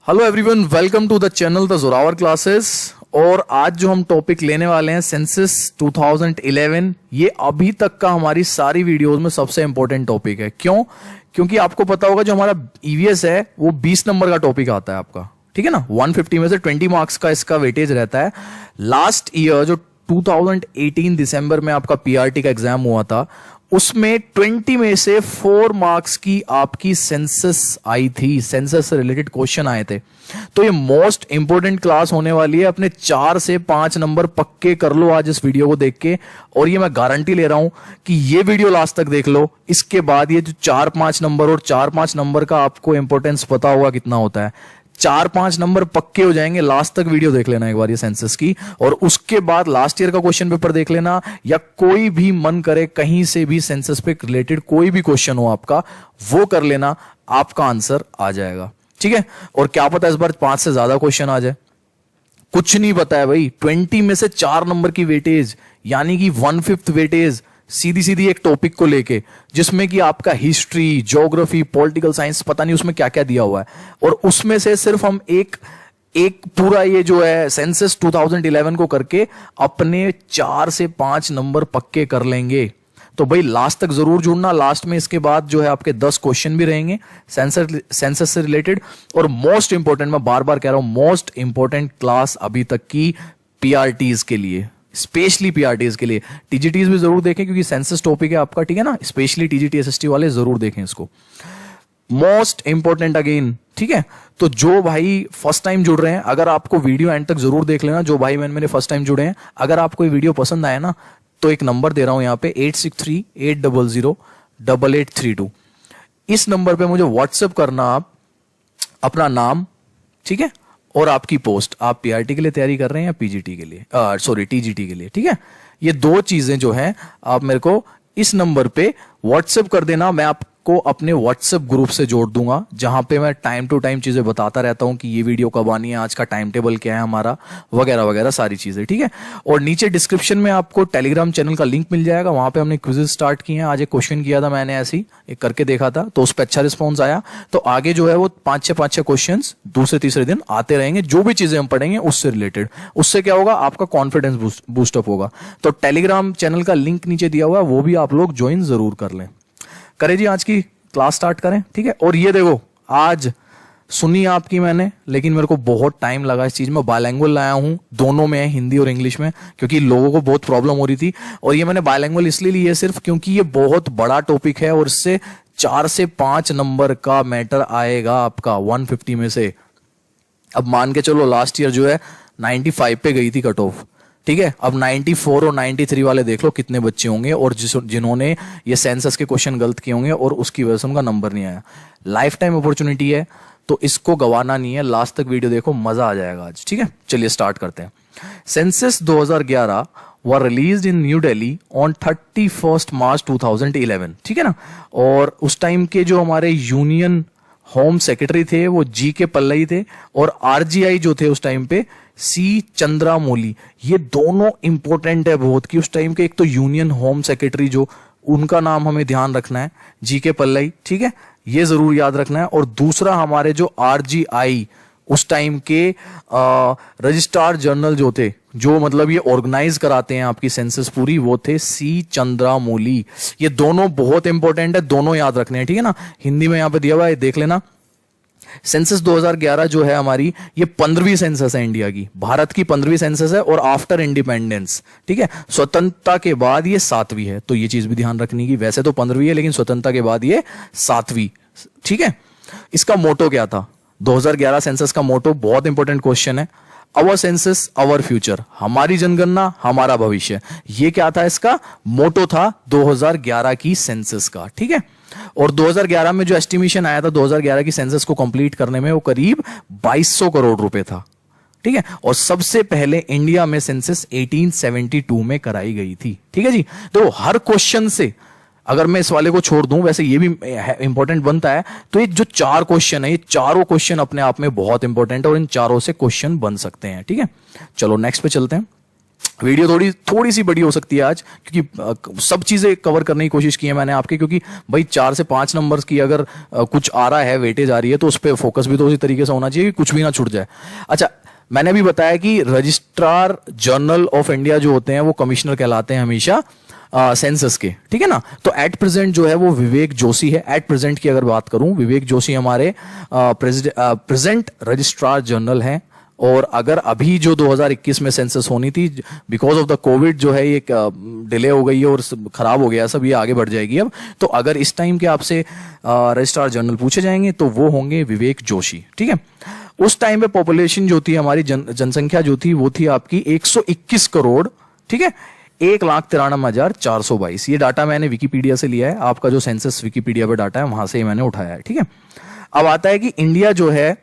Hello everyone, welcome to the channel the Zorawar classes. और आज जो हम टॉपिक लेने वाले हैं सेंसस 2011, ये अभी तक का हमारी सारी वीडियोस में सबसे इंपॉर्टेंट टॉपिक है। क्यों? क्योंकि आपको पता होगा जो हमारा ईवीएस है वो 20 नंबर का टॉपिक आता है आपका, ठीक है ना। 150 में से 20 मार्क्स का इसका वेटेज रहता है। लास्ट ईयर जो 2018 दिसंबर में आपका पीआरटी का एग्जाम हुआ था, उसमें 20 में से 4 मार्क्स की आपकी सेंसस आई थी, सेंसस से रिलेटेड क्वेश्चन आए थे। तो ये मोस्ट इंपोर्टेंट क्लास होने वाली है। अपने 4 से 5 नंबर पक्के कर लो आज इस वीडियो को देख के, और ये मैं गारंटी ले रहा हूं कि ये वीडियो लास्ट तक देख लो। इसके बाद ये जो 4-5 नंबर और 4-5 नंबर का आपको इंपॉर्टेंस पता होगा कितना होता है। 4-5 नंबर पक्के हो जाएंगे। लास्ट तक वीडियो देख लेना एक बार ये सेंसस की, और उसके बाद लास्ट ईयर का क्वेश्चन पेपर देख लेना, या कोई भी मन करे कहीं से भी सेंसस पे रिलेटेड कोई भी क्वेश्चन हो आपका, वो कर लेना, आपका आंसर आ जाएगा, ठीक है। और क्या पता इस बार 5 से ज्यादा क्वेश्चन आ जाए, कुछ नहीं पता है भाई। 20 में से 4 नंबर की वेटेज, यानी कि 1/5 वेटेज सीधी सीधी एक टॉपिक को लेके, जिसमें कि आपका हिस्ट्री, ज्योग्राफी, पॉलिटिकल साइंस, पता नहीं उसमें क्या क्या दिया हुआ है, और उसमें से सिर्फ हम एक पूरा ये जो है सेंसस 2011 को करके अपने 4 से 5 नंबर पक्के कर लेंगे। तो भाई लास्ट तक जरूर जुड़ना। लास्ट में इसके बाद जो है आपके 10 क्वेश्चन भी रहेंगे सेंसस से रिलेटेड। और मोस्ट इंपॉर्टेंट, मैं बार बार कह रहा हूं, मोस्ट इंपॉर्टेंट क्लास अभी तक की पीआरटीज के लिए, स्पेशली पीआरटीज के लिए। टीजीटीज भी जरूर देखें क्योंकि सेंसस टॉपिक है आपका, ठीक है ना। स्पेशली टीजीटी एसएसटी वाले जरूर देखें इसको, मोस्ट इंपॉर्टेंट अगेन, ठीक है। तो जो भाई फर्स्ट टाइम जुड़ रहे हैं, अगर आपको वीडियो एंड तक जरूर देख लेना। जो भाई मैंने फर्स्ट टाइम जुड़े हैं, अगर आपको ये वीडियो पसंद आया ना, तो एक नंबर दे रहा हूं यहाँ पे 8638008832। इस नंबर पे मुझे व्हाट्सएप करना आप अपना नाम, ठीक है, और आपकी पोस्ट, आप पीआरटी के लिए तैयारी कर रहे हैं या पीजीटी के लिए, सॉरी टीजीटी के लिए, ठीक है। ये 2 चीजें जो हैं आप मेरे को इस नंबर पे व्हाट्सएप कर देना। मैं आपको अपने व्हाट्सएप ग्रुप से जोड़ दूंगा, जहां पे मैं टाइम टू टाइम चीजें बताता रहता हूं कि ये वीडियो कब आनी है, आज का टाइम टेबल क्या है हमारा, वगैरह वगैरह सारी चीजें, ठीक है। और नीचे डिस्क्रिप्शन में आपको टेलीग्राम चैनल का लिंक मिल जाएगा। वहां पे हमने क्विज़ स्टार्ट किए हैं। आज एक क्वेश्चन किया था मैंने, ऐसे ही एक करके देखा था, तो उस पर अच्छा रिस्पॉन्स आया। तो आगे जो है वो 5-6 क्वेश्चन दूसरे तीसरे दिन आते रहेंगे। जो भी चीजें हम पढ़ेंगे उससे रिलेटेड, उससे क्या होगा, आपका कॉन्फिडेंस बूस्टअप होगा। तो टेलीग्राम चैनल का लिंक नीचे दिया हुआ है, वो भी आप लोग ज्वाइन जरूर कर लें। करें जी, आज की क्लास स्टार्ट करें, ठीक है। और ये देखो, आज सुनी आपकी मैंने, लेकिन मेरे को बहुत टाइम लगा इस चीज में। बायलैंग्वेज लाया हूं, दोनों में है, हिंदी और इंग्लिश में, क्योंकि लोगों को बहुत प्रॉब्लम हो रही थी। और ये मैंने बायलैंग्वेज इसलिए ली है सिर्फ क्योंकि ये बहुत बड़ा टॉपिक है, और इससे 4 से 5 नंबर का मैटर आएगा आपका 150 में से। अब मान के चलो लास्ट ईयर जो है 95 पे गई थी कट ऑफ, ठीक है। अब 94 और 93 वाले देख लो कितने बच्चे होंगे, और जिन्होंने ये सेंसस के क्वेश्चन गलत किए होंगे, और उसकी वजह से उनका नंबर नहीं आया। लाइफ टाइम अपॉर्चुनिटी है, तो इसको गवाना नहीं है। लास्ट तक वीडियो देखो, मजा आ जाएगा आज, ठीक है। चलिए स्टार्ट करते हैं। Census 2011 were released in new Delhi on 31 मार्च 2011, ठीक है ना। और उस टाइम के जो हमारे यूनियन होम सेक्रेटरी थे वो जी.के. पल्लई थे, और आरजीआई जो थे उस टाइम पे सी चंद्रामौली। ये दोनों इंपॉर्टेंट है बहुत, कि उस टाइम के एक तो यूनियन होम सेक्रेटरी जो, उनका नाम हमें ध्यान रखना है, जी.के. पल्लई, ठीक है, ये जरूर याद रखना है। और दूसरा हमारे जो आरजीआई उस टाइम के रजिस्ट्रार जनरल जो थे, जो मतलब ये ऑर्गेनाइज कराते हैं आपकी सेंसस पूरी, वो थे सी चंद्रामौली। ये दोनों बहुत इंपॉर्टेंट है, दोनों याद रखने हैं, ठीक है ना। हिंदी में यहां पे दिया हुआ है, देख लेना। सेंसस 2011 जो है हमारी, ये 15वीं सेंसस है इंडिया की, भारत की 15वीं सेंसस है, और आफ्टर इंडिपेंडेंस, ठीक है, स्वतंत्रता के बाद ये 7वीं है। तो ये चीज भी ध्यान रखने की, वैसे तो 15वीं है, लेकिन स्वतंत्रता के बाद ये 7वीं, ठीक है। इसका मोटो क्या था 2011 सेंसस का? मोटो बहुत इंपॉर्टेंट क्वेश्चन है, अवर सेंसस अवर फ्यूचर, हमारी जनगणना हमारा भविष्य। ये क्या था इसका मोटो, था 2011 की सेंसस का, ठीक है। और 2011 में जो एस्टिमेशन आया था 2011 की सेंसस को कंप्लीट करने में, वो करीब 2200 करोड़ रुपए था, ठीक है। और सबसे पहले इंडिया में सेंसस 1872 में कराई गई थी, ठीक है जी। तो हर क्वेश्चन से, अगर मैं इस वाले को छोड़ दूं, वैसे ये भी इंपॉर्टेंट बनता है, तो ये जो 4 क्वेश्चन है, ये चारों क्वेश्चन अपने आप में बहुत इंपॉर्टेंट है, और इन चारों से क्वेश्चन बन सकते हैं, ठीक है। चलो नेक्स्ट पे चलते हैं। वीडियो थोड़ी सी बड़ी हो सकती है आज, क्योंकि सब चीजें कवर करने की कोशिश की है मैंने आपके, क्योंकि भाई 4 से 5 नंबर्स की अगर कुछ आ रहा है, वेटेज आ रही है, तो उस पर फोकस भी तो उसी तरीके से होना चाहिए कि कुछ भी ना छूट जाए। अच्छा, मैंने अभी बताया कि रजिस्ट्रार जनरल ऑफ इंडिया जो होते हैं वो कमिश्नर कहलाते हैं हमेशा सेंसस के, ठीक है ना। तो एट प्रेजेंट जो है वो विवेक जोशी है। एट प्रेजेंट की अगर बात करूं, विवेक जोशी हमारे प्रेजेंट रजिस्ट्रार जनरल हैं। और अगर अभी जो 2021 में सेंसस होनी थी, बिकॉज ऑफ द कोविड जो है ये डिले हो गई है और खराब हो गया सब, ये आगे बढ़ जाएगी अब। तो अगर इस टाइम के आपसे रजिस्ट्रार जनरल पूछे जाएंगे तो वो होंगे विवेक जोशी, ठीक है। उस टाइम पे पॉपुलेशन जो थी हमारी, जनसंख्या जो थी वो थी आपकी 121 करोड़, ठीक है, 1,93,422। ये डाटा मैंने विकिपीडिया से लिया है, आपका जो सेंसस विकिपीडिया पे डाटा है वहां से ही मैंने उठाया है, ठीक है। अब आता है कि इंडिया जो है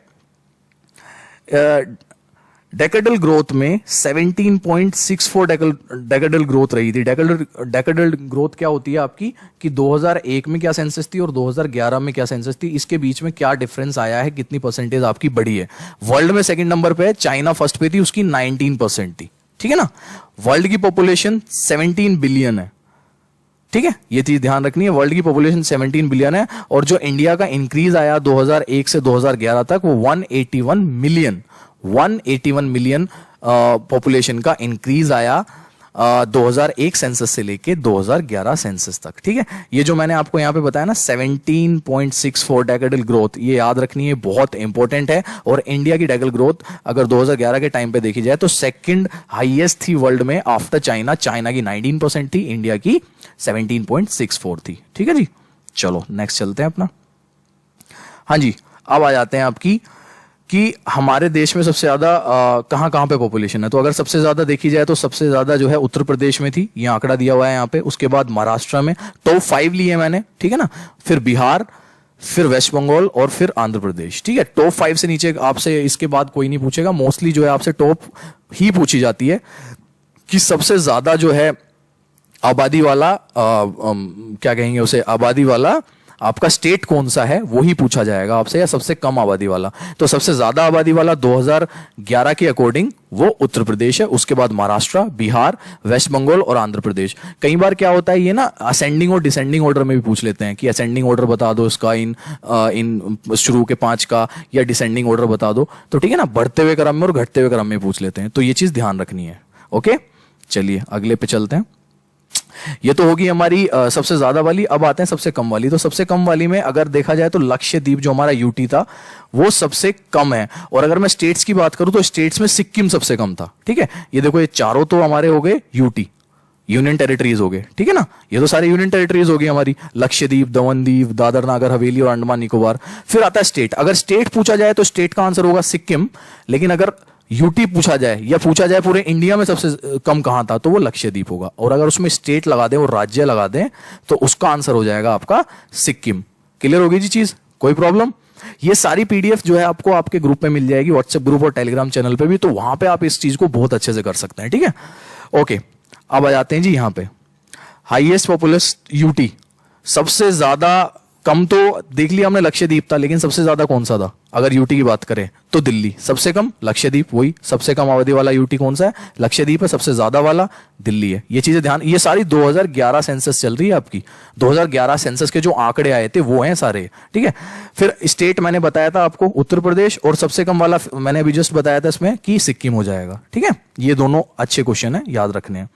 डेकेडल ग्रोथ में 17.64 डेकेडल ग्रोथ रही थी। डेकेडल ग्रोथ क्या होती है आपकी, कि 2001 में क्या सेंसस थी और 2011 में क्या सेंसस थी, इसके बीच में क्या डिफरेंस आया है, कितनी परसेंटेज आपकी बढ़ी है। वर्ल्ड में सेकंड नंबर पे है, चाइना फर्स्ट पे थी, उसकी 19% थी, ठीक है ना। वर्ल्ड की पॉपुलेशन 17 बिलियन है, ठीक है, ये चीज ध्यान रखनी है। वर्ल्ड की पॉपुलेशन 17 बिलियन है और जो इंडिया का इंक्रीज आया 2001 से 2011 तक वो 181 मिलियन पॉपुलेशन का इंक्रीज आया 2001 सेंसस से लेके 2011 सेंसस तक, ठीक है। ये जो मैंने आपको यहां पे बताया ना 17.64 डेकेडल ग्रोथ, ये याद रखनी है, बहुत इंपॉर्टेंट है। और इंडिया की डेकेडल ग्रोथ अगर 2011 के टाइम पे देखी जाए तो सेकंड हाईएस्ट थी वर्ल्ड में आफ्टर चाइना। चाइना की 19% थी, इंडिया की 17.64 थी, ठीक है जी। चलो नेक्स्ट चलते हैं अपना। हाँ जी, अब आ जाते हैं आपकी कि हमारे देश में सबसे ज्यादा कहां कहां पे पॉपुलेशन है। तो अगर सबसे ज्यादा देखी जाए तो सबसे ज्यादा जो है उत्तर प्रदेश में थी, ये आंकड़ा दिया हुआ है यहाँ पे। उसके बाद महाराष्ट्र में टॉप 5 लिए मैंने, ठीक है ना। फिर बिहार, फिर वेस्ट बंगाल और फिर आंध्र प्रदेश, ठीक है। टॉप 5 से नीचे आपसे इसके बाद कोई नहीं पूछेगा। मोस्टली जो है आपसे टॉप ही पूछी जाती है कि सबसे ज्यादा जो है आबादी वाला क्या कहेंगे उसे, आबादी वाला आपका स्टेट कौन सा है वो ही पूछा जाएगा आपसे, या सबसे कम आबादी वाला। तो सबसे ज्यादा आबादी वाला 2011 के अकॉर्डिंग वो उत्तर प्रदेश है। उसके बाद महाराष्ट्र, बिहार, वेस्ट बंगाल और आंध्र प्रदेश। कई बार क्या होता है ये ना असेंडिंग और डिसेंडिंग ऑर्डर में भी पूछ लेते हैं कि असेंडिंग ऑर्डर बता दो इसका इन शुरू के 5 का, या डिसेंडिंग ऑर्डर बता दो। तो ठीक है ना, बढ़ते हुए क्रम में और घटते हुए क्रम में पूछ लेते हैं, तो ये चीज ध्यान रखनी है। ओके, चलिए अगले पे चलते हैं। ये तो होगी हमारी सबसे ज्यादा वाली। अब आते हैं सबसे कम वाली। तो सबसे कम वाली में अगर देखा जाए तो लक्षद्वीप जो हमारा यूटी था वो सबसे कम है। और अगर मैं स्टेट्स की बात करूं तो स्टेट्स में सिक्किम सबसे कम था, ठीक है। ये देखो, ये चारों तो हमारे हो गए यूटी, यूनियन टेरिटरीज हो गए, ठीक है ना। ये तो सारे यूनियन टेरिटरीज हो गई हमारी, लक्षद्वीप, दमनदीप, दादर नागर हवेली और अंडमान निकोबार। फिर आता है स्टेट। अगर स्टेट पूछा जाए तो स्टेट का आंसर होगा सिक्किम। लेकिन अगर यूटी पूछा जाए या पूछा जाए पूरे इंडिया में सबसे कम कहां था, तो वो लक्षद्वीप होगा। और अगर उसमें स्टेट लगा दें और राज्य लगा दें तो उसका आंसर हो जाएगा आपका सिक्किम। क्लियर होगी जी चीज, कोई प्रॉब्लम। ये सारी पीडीएफ जो है आपको आपके ग्रुप में मिल जाएगी, व्हाट्सएप ग्रुप और टेलीग्राम चैनल पे भी, तो वहां पे आप इस चीज को बहुत अच्छे से कर सकते हैं, ठीक है। ओके, अब आ जाते हैं जी यहां पे हाईएस्ट पॉपुलस यूटी। सबसे ज्यादा कम तो देख लिया हमने लक्षद्वीप था, लेकिन सबसे ज्यादा कौन सा था अगर यूटी की बात करें तो दिल्ली। सबसे कम लक्षद्वीप, वही सबसे कम आबादी वाला यूटी कौन सा है, लक्षद्वीप है। सबसे ज्यादा वाला दिल्ली है। ये चीजें ध्यान, ये सारी 2011 सेंसस चल रही है आपकी। 2011 सेंसस के जो आंकड़े आए थे वो हैं सारे, ठीक है। फिर स्टेट मैंने बताया था आपको उत्तर प्रदेश, और सबसे कम वाला मैंने अभी जस्ट बताया था इसमें कि सिक्किम हो जाएगा, ठीक है। ये दोनों अच्छे क्वेश्चन है, याद रखने हैं।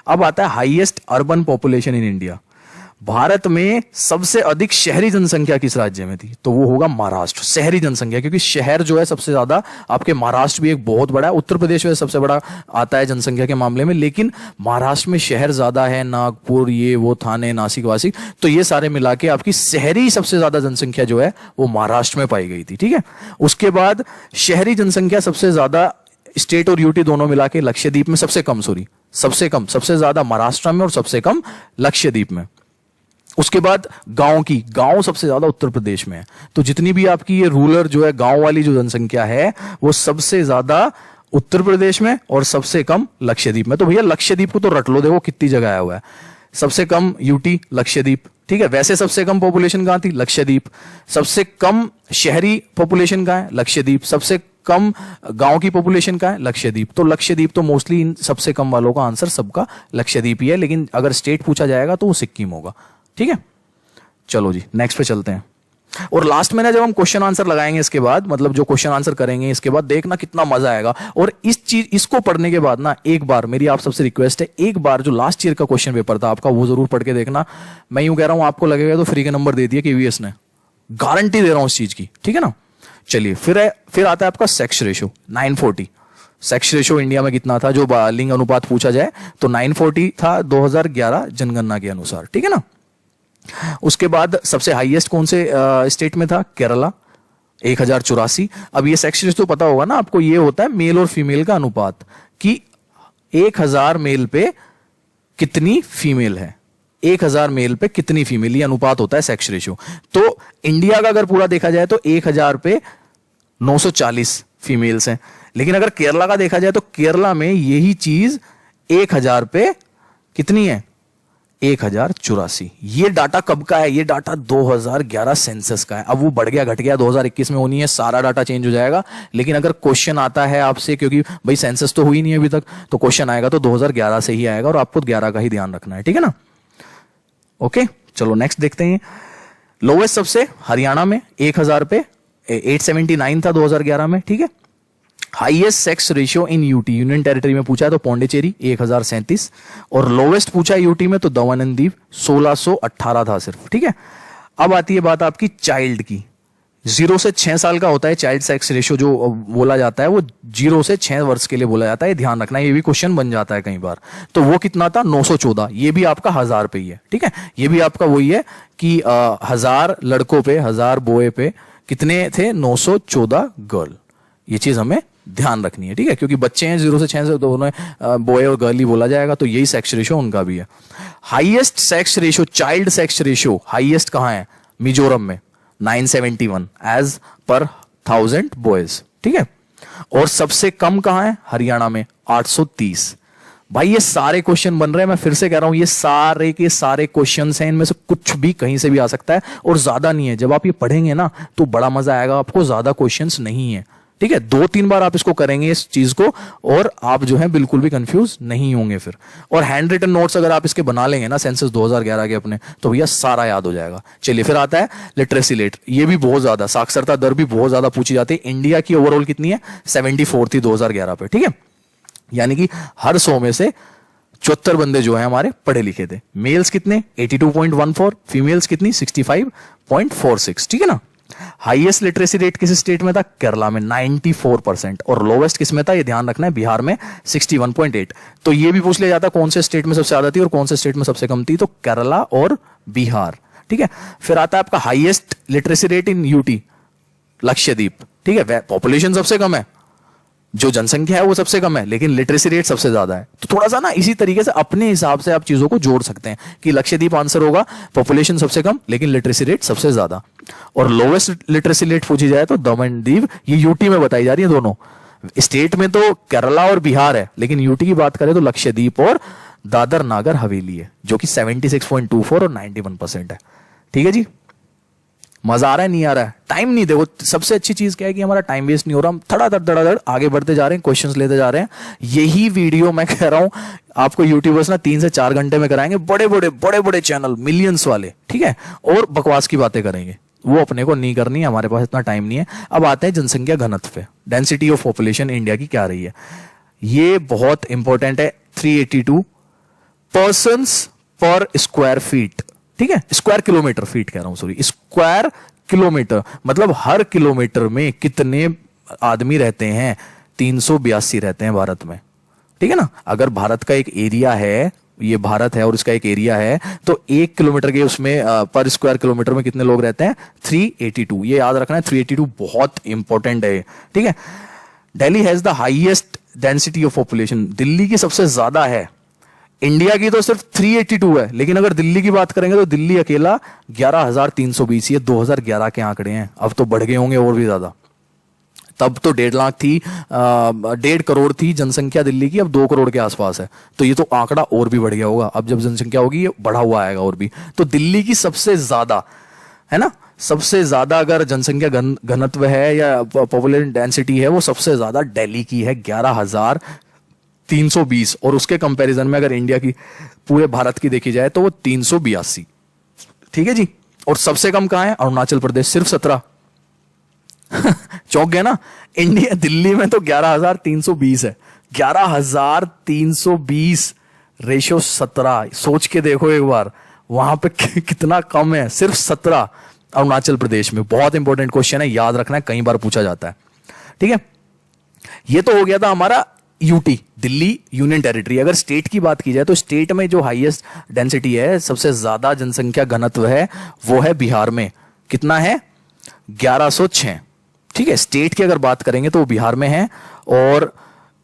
अब आता है highest urban population in India. Bharat में सबसे अधिक शहरी जनसंख्या किस राज्य में थी, तो वो होगा महाराष्ट्र। शहरी जनसंख्या, क्योंकि शहर जो है सबसे ज्यादा आपके, महाराष्ट्र भी एक बहुत बड़ा है, उत्तर प्रदेश में सबसे बड़ा आता है जनसंख्या के मामले में, लेकिन महाराष्ट्र में शहर ज्यादा है, नागपुर, ये वो, थाने, नासिक, वासिक, तो ये सारे मिला के आपकी शहरी सबसे ज्यादा जनसंख्या जो है वो महाराष्ट्र में पाई गई थी, ठीक है। उसके बाद शहरी जनसंख्या सबसे ज्यादा स्टेट और यूटी दोनों मिला के लक्षद्वीप में सबसे कम, सबसे कम, सबसे ज्यादा महाराष्ट्र में और सबसे कम लक्षद्वीप में। उसके बाद गांव सबसे ज्यादा उत्तर प्रदेश में है। तो जितनी भी आपकी ये रूरल जो है, गांव वाली जो जनसंख्या है वो सबसे ज्यादा उत्तर प्रदेश में और सबसे कम लक्षद्वीप में। तो भैया लक्षद्वीप को तो रट लो, देखो कितनी जगह आया हुआ है। सबसे कम यूटी लक्षद्वीप, ठीक है। वैसे सबसे कम पॉपुलेशन कहां थी, लक्षद्वीप। सबसे कम शहरी पॉपुलेशन कहां है, लक्षद्वीप। सबसे कम गांव की पॉपुलेशन का है? लक्षद्वीप। तो लक्षद्वीप तो मोस्टली इन सबसे कम वालों का आंसर सबका लक्षद्वीप ही है, लेकिन अगर स्टेट पूछा जाएगा तो वो सिक्किम होगा। ठीक है, चलो जी नेक्स्ट पे चलते हैं। और लास्ट में ना जब हम क्वेश्चन आंसर लगाएंगे इसके बाद, मतलब जो क्वेश्चन आंसर करेंगे इसके बाद, देखना कितना मजा आएगा। और इसको पढ़ने के बाद ना एक बार मेरी आप सबसे रिक्वेस्ट है, एक बार जो लास्ट ईयर का क्वेश्चन पेपर था आपका वो जरूर पढ़ के देखना। मैं यूं कह रहा हूं, आपको लगेगा तो फ्री के नंबर दे दिए केवीएस ने, गारंटी दे रहा हूं इस चीज की। ठीक है ना, चलिए फिर आता है आपका sex ratio 940। Sex ratio India में कितना था, जो लिंग अनुपात पूछा जाए तो 940 था 2011 जनगणना के अनुसार। ठीक है ना, उसके बाद सबसे हाईएस्ट कौन से स्टेट में था? केरला 1084। अब ये सेक्स रेशो तो पता होगा ना आपको, ये होता है मेल और फीमेल का अनुपात कि 1000 मेल पे कितनी फीमेल है, 1000 मेल पे कितनी फीमेल, ये अनुपात होता है सेक्स रेशो। तो इंडिया का अगर पूरा देखा जाए तो 1000 पे 940 फीमेल्स हैं, लेकिन अगर केरला का देखा जाए तो केरला में यही चीज 1000 पे कितनी है? 1084। ये डाटा कब का है? ये डाटा 2011 सेंसस का है। अब वो बढ़ गया घट गया 2021 में होनी है, सारा डाटा चेंज हो जाएगा। लेकिन अगर क्वेश्चन आता है आपसे, क्योंकि भाई सेंसस तो हुई नहीं अभी तक, तो क्वेश्चन आएगा तो 2011 से ही आएगा और आपको 11 का ही ध्यान रखना है। ठीक है ना, ओके चलो नेक्स्ट देखते हैं। लोवेस्ट सबसे हरियाणा में 1000 पे 879 था 2011 में। ठीक है, highest sex ratio in UT, union territory में पूछा है तो पौंडीचेरी 1037, और लोवेस्ट पूछा है यूटी में तो दमन एंड दीव 1618 था सिर्फ। ठीक है, अब आती है बात आपकी चाइल्ड की। 0 से 6 साल का होता है चाइल्ड सेक्स रेशियो, जो बोला जाता है वो 0 से 6 वर्ष के लिए बोला जाता है, ध्यान रखना, ये भी क्वेश्चन बन जाता है कई बार। तो वो कितना था? 914। ये भी आपका 1000 पे ही है। ठीक है, ये भी आपका वही है कि 1000 लड़कों पे 1000 बॉय पे कितने थे? 914 गर्ल। ये चीज हमें ध्यान रखनी है। ठीक है, क्योंकि बच्चे हैं 0 से 6 से, दोनों बॉय और गर्ल ही बोला जाएगा, तो यही सेक्स रेशियो उनका भी है। Highest sex ratio, child sex ratio highest कहां है? मिजोरम में 971 एज पर 1000 बॉयज। ठीक है, और सबसे कम कहां है? हरियाणा में 830। भाई ये सारे क्वेश्चन बन रहे हैं, मैं फिर से कह रहा हूं, ये सारे के सारे क्वेश्चंस हैं, इनमें से कुछ भी कहीं से भी आ सकता है और ज्यादा नहीं है। जब आप ये पढ़ेंगे ना तो बड़ा मजा आएगा आपको, ज्यादा क्वेश्चंस नहीं है। ठीक है, 2-3 बार आप इसको करेंगे इस चीज को, और आप जो है बिल्कुल भी कंफ्यूज नहीं होंगे फिर। और हैंड रिटन नोट्स अगर आप इसके बना लेंगे ना सेंसस 2011 के अपने, तो भैया सारा याद हो जाएगा। चलिए फिर आता है लिटरेसी रेट, ये भी बहुत ज्यादा, साक्षरता दर भी बहुत ज्यादा पूछी जाती है। इंडिया की ओवरऑल कितनी है? 74 थी 2011 पे। ठीक है, यानी कि हर 100 में से 74 बंदे जो है हमारे पढ़े लिखे थे। मेल्स कितने? 82.14, फीमेल्स कितनी? 65.46। ठीक है ना, हाईएस्ट लिटरेसी रेट किस स्टेट में था? केरला में 94%, और लोवेस्ट किस में था? ये ध्यान रखना है, बिहार में 61.8। तो ये भी पूछ लिया जाता कौन से स्टेट में सबसे ज्यादा थी और कौन से स्टेट में सबसे कम थी, तो केरला और बिहार। ठीक है, फिर आता है आपका highest literacy rate in UT, Lakshadweep. ठीक है, पॉपुलेशन सबसे कम है, जो जनसंख्या है वो सबसे कम है, लेकिन लिटरेसी रेट सबसे ज्यादा है। तो थोड़ा सा ना इसी तरीके से अपने हिसाब से आप चीजों को जोड़ सकते हैं कि लक्षद्वीप आंसर होगा, पॉपुलेशन सबसे कम लेकिन लिटरेसी रेट सबसे ज्यादा। और लोवेस्ट लिटरेसी रेट पूछी जाए तो दमन दीव, ये यूटी में बताई जा रही है। दोनों स्टेट में तो केरला और बिहार है, लेकिन यूटी की बात करें तो लक्षद्वीप और दादर नागर हवेली है, जो कि 76.24 और 91% है। ठीक है जी, मजा आ रहा है नहीं आ रहा है? टाइम नहीं, देखो सबसे अच्छी चीज क्या है कि हमारा टाइम वेस्ट नहीं हो रहा, हम धड़ाधड़ आगे बढ़ते जा रहे हैं, क्वेश्चंस लेते जा रहे हैं। यही वीडियो मैं कह रहा हूं आपको यूट्यूबर्स ना 3 से 4 घंटे में कराएंगे, बड़े बड़े चैनल मिलियंस वाले। ठीक है, और बकवास की बातें करेंगे, वो अपने को नहीं करनी है, हमारे पास इतना टाइम नहीं है। अब आते हैं जनसंख्या घनत्व पे, डेंसिटी ऑफ पॉपुलेशन इंडिया की क्या रही है। ये बहुत इंपॉर्टेंट है, 382 पर्सन्स पर स्क्वायर फीट। ठीक है, स्क्वायर किलोमीटर, फीट कह रहा हूं सॉरी, स्क्वायर किलोमीटर, मतलब हर किलोमीटर में कितने आदमी रहते हैं? 382 रहते हैं भारत में। ठीक है ना, अगर भारत का एक एरिया है, ये भारत है और इसका एक एरिया है, तो 1 किलोमीटर के उसमें पर स्क्वायर किलोमीटर में कितने लोग रहते हैं? 382। ये याद रखना है, 382 बहुत इंपॉर्टेंट है। ठीक है, Delhi has the highest density of population, Delhi की सबसे ज्यादा है। इंडिया की तो सिर्फ 382 है, लेकिन अगर दिल्ली की बात करेंगे तो दिल्ली अकेला 11,320, ये 2011 के आंकड़े हैं, अब तो बढ़ गए होंगे और भी ज्यादा। तब तो 1.5 लाख थी, 1.5 करोड़ थी जनसंख्या दिल्ली की, अब 2 करोड़ के आसपास है। तो ये तो आंकड़ा और भी बढ़ गया होगा, अब जब जनसंख्या होगी ये बढ़ा हुआ आएगा और भी। तो दिल्ली की सबसे ज्यादा है ना। सबसे ज्यादा अगर जनसंख्या घनत्व है या पॉपुलेशन डेंसिटी है वो सबसे ज्यादा दिल्ली की है 11,320, और उसके कंपैरिजन में अगर इंडिया की पूरे भारत की देखी जाए तो वो 382। ठीक है जी। और सबसे कम कहां है? अरुणाचल प्रदेश, सिर्फ 17। चौंक गए ना। इंडिया, दिल्ली में तो 11,320 है, 11,320 रेशियो 17। सोच के देखो एक बार, वहां पे कितना कम है, सिर्फ 17 अरुणाचल प्रदेश में। बहुत इंपॉर्टेंट क्वेश्चन है, याद रखना है, कई बार पूछा जाता है। ठीक है, ये तो हो गया था हमारा यूटी, दिल्ली यूनियन टेरिटरी। अगर स्टेट की बात की जाए तो स्टेट में जो हाईएस्ट डेंसिटी है, सबसे ज्यादा जनसंख्या घनत्व है, वो है बिहार में। कितना है? 1106। ठीक है, स्टेट की अगर बात करेंगे तो वो बिहार में है, और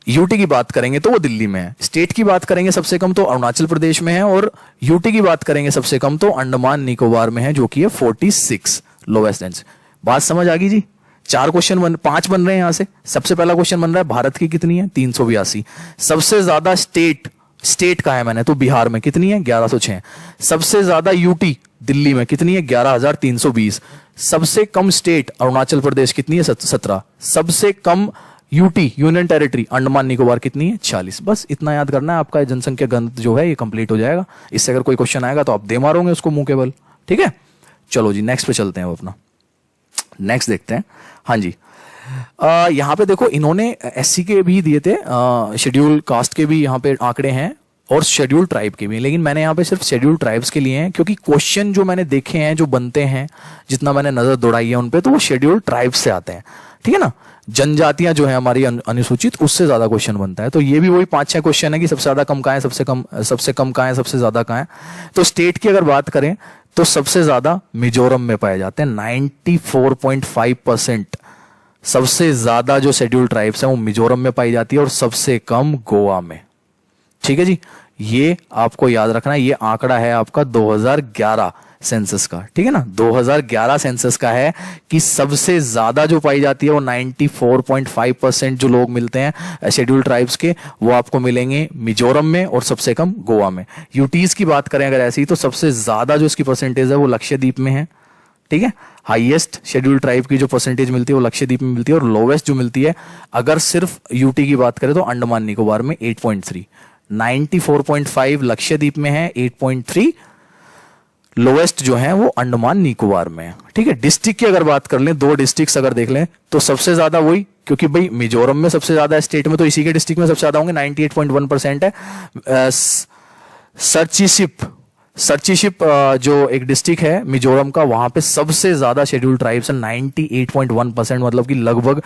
यूटी की बात करेंगे तो वो दिल्ली में है। स्टेट की बात करेंगे सबसे कम तो अरुणाचल प्रदेश में है, और यूटी की बात करेंगे सबसे कम तो अंडमान निकोबार में है, जो कि है 46 लोवेस्ट डेंसिटी। बात समझ आ गई जी। 5 बन रहे हैं यहां से। सबसे पहला क्वेश्चन बन रहा है भारत की कितनी है? 382। सबसे ज्यादा स्टेट का है मैंने तो बिहार में कितनी है? 1106। सबसे ज्यादा यूटी दिल्ली में कितनी है? 11,320। सबसे कम स्टेट अरुणाचल प्रदेश कितनी है? 17। सबसे कम UT union territory Andaman Nicobar कितनी है? 46। बस इतना याद करना है, आपका जनसंख्या घनत्व जो है ये कंप्लीट हो जाएगा। इससे अगर कोई क्वेश्चन आएगा तो आप दे मारोगे उसको मुंह के बल। ठीक है, चलो जी नेक्स्ट पे चलते हैं। वो अपना नेक्स्ट देखते हैं। हाँ जी, यहां पे देखो इन्होंने एससी के भी दिए थे, शेड्यूल कास्ट के भी यहाँ पे आंकड़े हैं, और शेड्यूल ट्राइब के भी, लेकिन मैंने यहाँ पे सिर्फ शेड्यूल ट्राइब्स के लिए हैं, क्योंकि क्वेश्चन जो मैंने देखे हैं, जो बनते हैं, जितना मैंने नजर दौड़ाई है उन पे, तो वो शेड्यूल ट्राइब्स से आते हैं। ठीक है ना, जनजातियां जो है हमारी अनुसूचित, उससे ज्यादा क्वेश्चन बनता है। तो ये भी वही 5-6 क्वेश्चन है कि सबसे ज्यादा कम कहां है, सबसे कम कहां है, सबसे ज्यादा कहां है। तो स्टेट की अगर बात करें तो सबसे ज्यादा मिजोरम में पाए जाते हैं, 94.5%। सबसे ज्यादा जो शेड्यूल ट्राइब्स है वो मिजोरम में पाई जाती है, और सबसे कम गोवा में। ठीक है जी, ये आपको याद रखना है। ये आंकड़ा है आपका 2011 सेंसस का। ठीक है ना, 2011 सेंसस का है कि सबसे ज्यादा जो पाई जाती है वो 94.5% जो लोग मिलते हैं शेड्यूल ट्राइब्स के, वो आपको मिलेंगे मिजोरम में, और सबसे कम गोवा में। यूटीज की बात करें अगर ऐसी, तो सबसे ज्यादा जो इसकी परसेंटेज है वो लक्षद्वीप में है। ठीक है, हाईएस्ट शेड्यूल ट्राइब की जो परसेंटेज मिलती है वो लक्षद्वीप में मिलती है, और लोवेस्ट जो मिलती है अगर सिर्फ यूटी की बात करें तो अंडमान निकोबार में 8.3। 94.5 लक्षद्वीप में है, 8.3 लोवेस्ट जो है वो अंडमान निकोबार में है। ठीक है, डिस्ट्रिक्ट की अगर बात कर लें, 2 डिस्ट्रिक्ट अगर देख लें तो सबसे ज्यादा वही, क्योंकि भाई मिजोरम में सबसे ज्यादा है स्टेट में, तो इसी के डिस्ट्रिक्ट में सबसे ज्यादा होंगे, 98.1% है। सर्चिशिप जो एक डिस्ट्रिक्ट है मिजोरम का, वहां पे सबसे ज्यादा शेड्यूल ट्राइब्स है, 98.1%। मतलब कि लगभग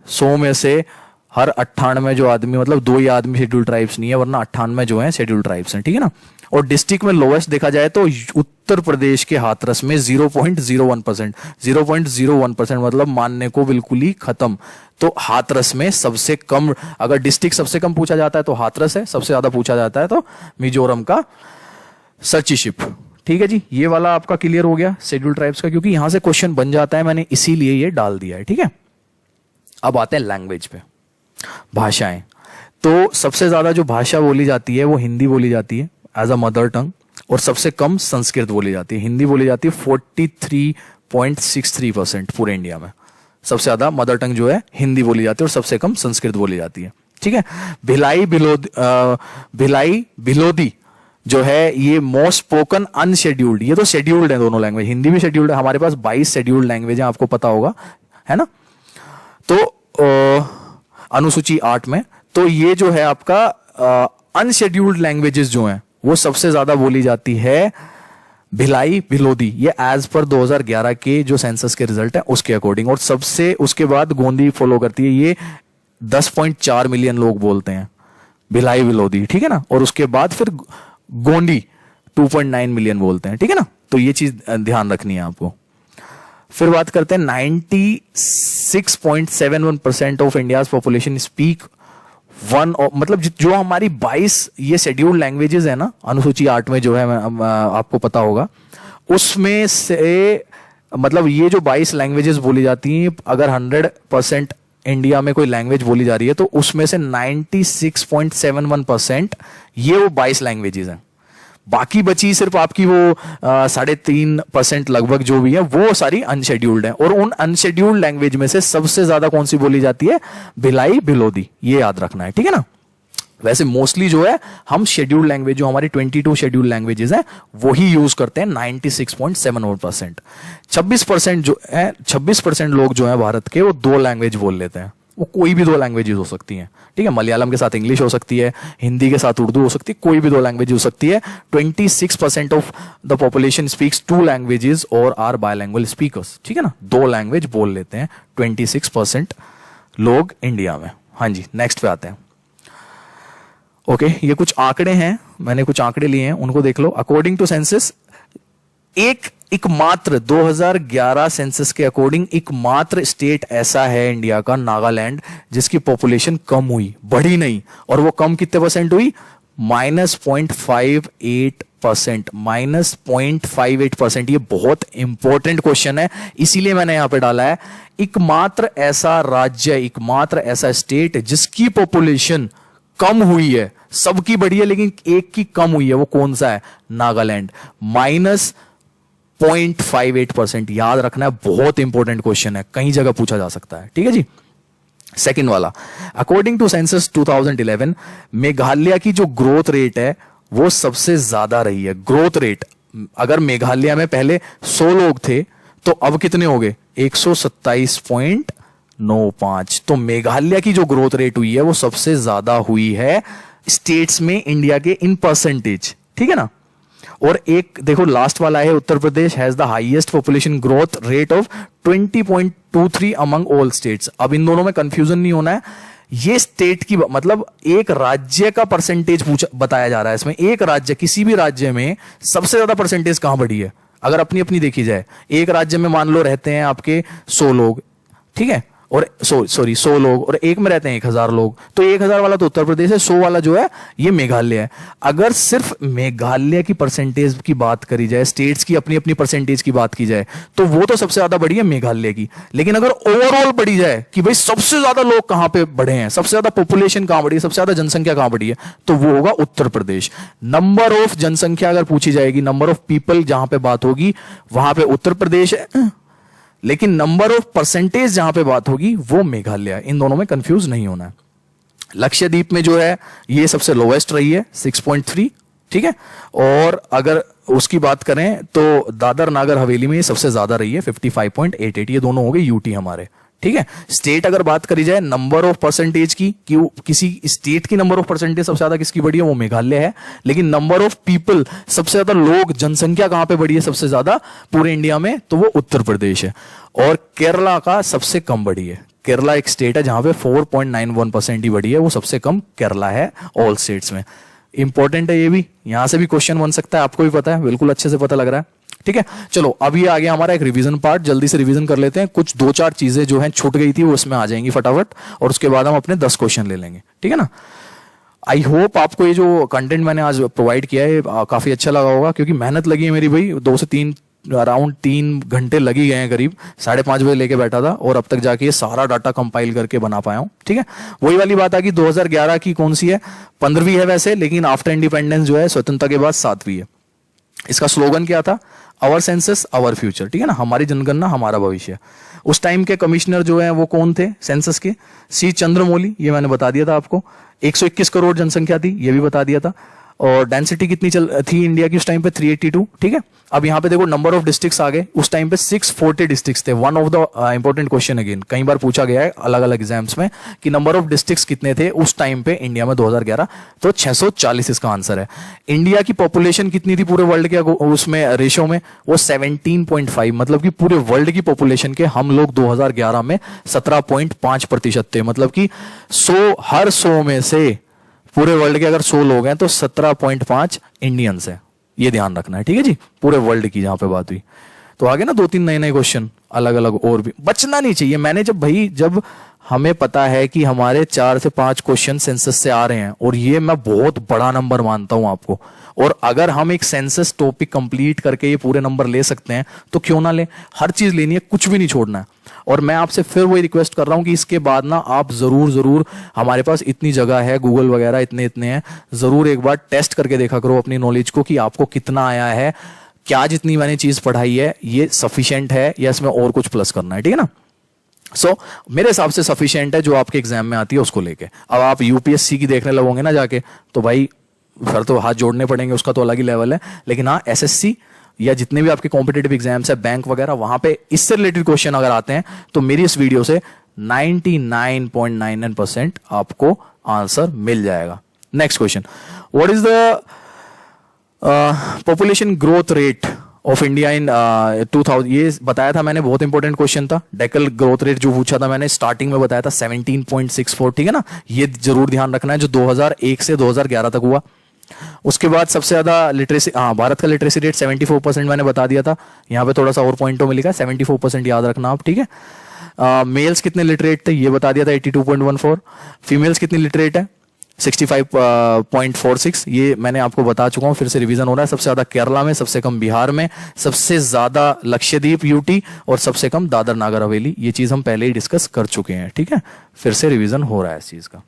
100 में से हर 98 जो आदमी, मतलब 2 ही आदमी शेड्यूल ट्राइब्स नहीं है, वरना 98 जो है शेड्यूल ट्राइब्स हैं। ठीक है ना। और डिस्ट्रिक्ट में लोवेस्ट देखा जाए तो उत्तर प्रदेश के हाथरस में 0.01%। 0.01% मतलब मानने को बिल्कुल ही खत्म। तो हाथरस में सबसे कम, अगर डिस्ट्रिक्ट सबसे कम पूछा जाता है तो हाथरस है, सबसे ज्यादा पूछा जाता है तो मिजोरम का सर्चिशिप। ठीक है जी, ये वाला आपका क्लियर हो गया शेड्यूल ट्राइब्स का, क्योंकि यहां से क्वेश्चन बन जाता है, मैंने इसीलिए ये डाल दिया है। ठीक है, अब आते हैं लैंग्वेज पे, भाषाएं। तो सबसे ज्यादा जो भाषा बोली जाती है वो हिंदी बोली जाती है एज अ मदर टंग, और सबसे कम संस्कृत बोली जाती है। हिंदी बोली जाती है 43.63% पूरे इंडिया में। सबसे ज्यादा मदर टंग जो है हिंदी बोली जाती है, और सबसे कम संस्कृत बोली जाती है। ठीक है, भिलाई भिलोदी जो है ये मोस्ट स्पोकन अनशेड्यूल्ड, ये तो शेड्यूल्ड है दोनों लैंग्वेज, हिंदी भी शेड्यूल्ड है। हमारे पास 22 शेड्यूल्ड लैंग्वेज है, आपको पता होगा, है ना। तो अनुसूची 8 में, तो ये जो है आपका अनशेड्यूल्ड लैंग्वेजेस जो हैं वो सबसे ज्यादा बोली जाती है भिलाई भिलोदी, ये एज पर 2011 के जो सेंसस के रिजल्ट है उसके अकॉर्डिंग। और सबसे उसके बाद गोंदी फॉलो करती है, ये 10.4 मिलियन लोग बोलते हैं भिलाई भिलोदी। ठीक है ना, और उसके बाद फिर गोंडी 2.9 मिलियन बोलते हैं। ठीक है ना, तो ये चीज ध्यान रखनी है आपको। फिर बात करते हैं 96.71% of India's population speak one, मतलब जो हमारी 22 ये शेड्यूल्ड लैंग्वेजेस है ना, अनुसूची 8 में जो है, आपको पता होगा, उसमें से मतलब ये जो 22 लैंग्वेजेस बोली जाती हैं, अगर 100% इंडिया में कोई लैंग्वेज बोली जा रही है तो उसमें से 96.71% ये वो 22 लैंग्वेजेस हैं। बाकी बची सिर्फ आपकी वो 3.5% लगभग जो भी है वो सारी अनशेड्यूल्ड है। और उन अनशेड्यूल्ड लैंग्वेज में से सबसे ज्यादा कौन सी बोली जाती है? भिलाई भिलोदी, ये याद रखना है, ठीक है ना। वैसे मोस्टली जो है हम शेड्यूल्ड लैंग्वेज, जो हमारी 22 शेड्यूल्ड लैंग्वेजेस हैं वही यूज करते हैं 96.74%। 26% जो है, 26% लोग जो है भारत के वो 2 लैंग्वेज बोल लेते हैं। वो कोई भी 2 लैंग्वेजेस हो सकती हैं, ठीक है। मलयालम के साथ इंग्लिश हो सकती है, हिंदी के साथ उर्दू हो सकती है, कोई भी 2 लैंग्वेज हो सकती है। 26% of the population speaks 2 languages और आर बायलैंग्वेज स्पीकर्स, ठीक है ना। 2 लैंग्वेज बोल लेते हैं 26% लोग इंडिया में। हाँ जी, नेक्स्ट पे आते हैं। ओके, ये कुछ आंकड़े हैं, मैंने कुछ आंकड़े लिए हैं, उनको देख लो। अकॉर्डिंग टू सेंसस, एकमात्र 2011 सेंसस के अकॉर्डिंग एकमात्र स्टेट ऐसा है इंडिया का, नागालैंड, जिसकी पॉपुलेशन कम हुई, बढ़ी नहीं। और वो कम कितने परसेंट हुई? -0.58%, -0.58%। ये बहुत इंपॉर्टेंट क्वेश्चन है, इसीलिए मैंने यहां पे डाला है। एकमात्र ऐसा राज्य, एकमात्र ऐसा स्टेट जिसकी पॉपुलेशन कम हुई है, सबकी बढ़ी है लेकिन एक की कम हुई है, वो कौन सा है? नागालैंड। -0.58%, याद रखना है, बहुत इंपॉर्टेंट क्वेश्चन है, कई जगह पूछा जा सकता है, ठीक है जी। सेकंड वाला, अकॉर्डिंग टू सेंसस 2011, मेघालय की जो ग्रोथ रेट है वो सबसे ज्यादा रही है। ग्रोथ रेट, अगर मेघालय में पहले 100 लोग थे तो अब कितने हो गए? 127.95। तो मेघालय की जो ग्रोथ रेट हुई है वो सबसे ज्यादा हुई है स्टेट्स में इंडिया के इन परसेंटेज, ठीक है ना। और एक देखो लास्ट वाला है, Uttar Pradesh has the highest population growth rate of 20.23 among all states. अब इन दोनों में कंफ्यूजन नहीं होना है, ये स्टेट की मतलब एक राज्य का परसेंटेज बताया जा रहा है इसमें। एक राज्य, किसी भी राज्य में सबसे ज्यादा परसेंटेज कहां बढ़ी है अगर अपनी अपनी देखी जाए। एक राज्य में मान लो रहते हैं आपके 100 लोग, ठीक है, और 100 लोग, और एक में रहते हैं 1000 लोग, तो 1000 वाला तो उत्तर प्रदेश है, 100 वाला जो है ये मेघालय है। अगर सिर्फ मेघालय की परसेंटेज की बात करी जाए, स्टेट्स की अपनी अपनी परसेंटेज की बात की जाए, तो वो तो सबसे ज्यादा बढ़ी है मेघालय की। लेकिन अगर ओवरऑल बढ़ी जाए कि भाई सबसे ज्यादा लोग कहां पे बढ़े हैं, सबसे ज्यादा पॉपुलेशन कहां बढ़ी है, सबसे ज्यादा जनसंख्या कहां बढ़ी है, तो वो होगा उत्तर प्रदेश। नंबर ऑफ जनसंख्या अगर पूछी जाएगी, नंबर ऑफ पीपल जहां पे बात होगी वहां पे उत्तर प्रदेश है, लेकिन नंबर ऑफ परसेंटेज जहां पे बात होगी वो मेघालय। इन दोनों में कंफ्यूज नहीं होना है। लक्षद्वीप में जो है ये सबसे लोवेस्ट रही है 6.3, ठीक है। और अगर उसकी बात करें तो दादर नागर हवेली में ये सबसे ज्यादा रही है 55.88। ये दोनों हो गए यूटी हमारे, ठीक है। स्टेट अगर बात करी जाए नंबर ऑफ परसेंटेज की, कि किसी स्टेट की नंबर ऑफ परसेंटेज सबसे ज्यादा किसकी बढ़ी है, वो मेघालय है। लेकिन नंबर ऑफ पीपल, सबसे ज्यादा लोग, जनसंख्या कहां पे बढ़ी है सबसे ज्यादा पूरे इंडिया में, तो वो उत्तर प्रदेश है। और केरला का सबसे कम बढ़ी है। केरला एक स्टेट है जहां पे 4.91% ही बढ़ी है, वो सबसे कम केरला है ऑल स्टेट्स में। इंपॉर्टेंट है ये भी, यहां से भी क्वेश्चन बन सकता है, आपको भी पता है, बिल्कुल अच्छे से पता लग रहा है, ठीक है। चलो अब ये आ गया हमारा एक रिवीजन पार्ट, जल्दी से रिवीजन कर लेते हैं। कुछ 2-4 चीजें जो हैं छूट गई थी वो उसमें आ जाएंगी फटाफट, और उसके बाद हम अपने 10 क्वेश्चन ले लेंगे, ठीक है ना। आई होप आपको ये जो कंटेंट मैंने आज प्रोवाइड किया है काफी अच्छा लगा होगा, क्योंकि मेहनत लगी है मेरी भाई, 2 से 3 अराउंड 3 घंटे लगी गए हैं करीब। 5:30 बजे लेके बैठा था और अब तक जाके ये सारा डाटा कंपाइल करके बना पाया हूं, ठीक है। वही वाली बात आ गई 2011 की कौन सी है, 15वीं है वैसे, लेकिन आफ्टर इंडिपेंडेंस जो है स्वतंत्रता के बाद 7वीं है। इसका स्लोगन क्या था? आवर सेंसस आवर फ्यूचर, ठीक है ना, हमारी जनगणना हमारा भविष्य। उस टाइम के कमिश्नर जो है वो कौन थे सेंसस के? सी चंद्रमौली, ये मैंने बता दिया था आपको। 121 करोड़ जनसंख्या थी, ये भी बता दिया था। और डेंसिटी कितनी थी इंडिया की उस टाइम पे? 382, ठीक है। अब यहाँ पे देखो नंबर ऑफ डिस्ट्रिक्ट्स आ गए, उस टाइम पे 640 डिस्ट्रिक्ट्स थे। One of the important question again, कई बार पूछा गया है अलग अलग एग्जाम्स में कि नंबर ऑफ डिस्ट्रिक्ट्स कितने थे उस टाइम पे इंडिया में 2011, तो 640 इसका आंसर है। इंडिया की पॉपुलेशन कितनी थी पूरे वर्ल्ड के उसमें रेशो में? वो 17.5, मतलब कि पूरे वर्ल्ड की पॉपुलेशन के हम लोग 2011 में 17.5% थे। मतलब कि 100, हर 100 में से पूरे वर्ल्ड के अगर 100 लोग हैं तो 17.5 इंडियंस हैं, ये ध्यान रखना है, ठीक है जी, पूरे वर्ल्ड की जहां पे बात हुई। तो आगे ना 2-3 नए नए क्वेश्चन अलग अलग और भी। बचना नहीं चाहिए। मैंने जब हमें पता है कि हमारे 4 से 5 क्वेश्चन सेंसस से आ रहे हैं, और ये मैं बहुत बड़ा नंबर मानता हूं आपको, और अगर हम एक सेंसस टॉपिक कंप्लीट करके ये पूरे नंबर ले सकते हैं तो क्यों ना ले। हर चीज लेनी है, कुछ भी नहीं छोड़ना है। और मैं आपसे फिर वही रिक्वेस्ट कर रहा हूं कि इसके बाद ना आप जरूर हमारे पास इतनी जगह है, गूगल वगैरह इतने हैं, जरूर एक बार टेस्ट करके देखा करो अपनी नॉलेज को कि आपको कितना आया है, क्या जितनी मैंने चीज पढ़ाई है ये सफिशिएंट है या इसमें और कुछ प्लस करना है, ठीक है ना। मेरे हिसाब से सफिशिएंट है जो आपके एग्जाम में आती है उसको लेके। अब आप यूपीएससी की देखने लगोगे ना जाके, तो भाई फिर तो हाथ जोड़ने पड़ेंगे, उसका तो अलग ही लेवल है। लेकिन हाँ, एसएससी या जितने भी आपके कॉम्पिटेटिव एग्जाम्स है, बैंक वगैरह, वहां पे इससे रिलेटेड क्वेश्चन अगर आते हैं तो मेरी इस वीडियो से 99.99% आपको आंसर मिल जाएगा। Next question, what is the population growth rate of India in 2000? ये बताया था मैंने, बहुत इंपॉर्टेंट क्वेश्चन था। डेकल ग्रोथ रेट जो पूछा था मैंने स्टार्टिंग में बताया था 17.64, ठीक है ना। ये जरूर ध्यान रखना है, जो 2001 से 2011 तक हुआ। उसके बाद सबसे ज्यादा लिटरेसी, भारत का लिटरेसी रेट 74% मैंने बता दिया था। यहां पे थोड़ा सा और पॉइंटों में लिखा है 74%, याद रखना आप, ठीक है। मेल्स कितने लिटरेट थे ये बता दिया था 82.14। फीमेल्स कितनी लिटरेट है 65.46, ये मैंने आपको बता चुका हूं, फिर से रिवीजन हो रहा है। सबसे ज्यादा केरला में, सबसे कम बिहार में, सबसे ज्यादा लक्षद्वीप यूटी, और सबसे कम दादर नागर हवेली। ये चीज हम पहले ही डिस्कस कर चुके हैं, ठीक है। फिर से रिवीजन हो रहा है इस चीज का।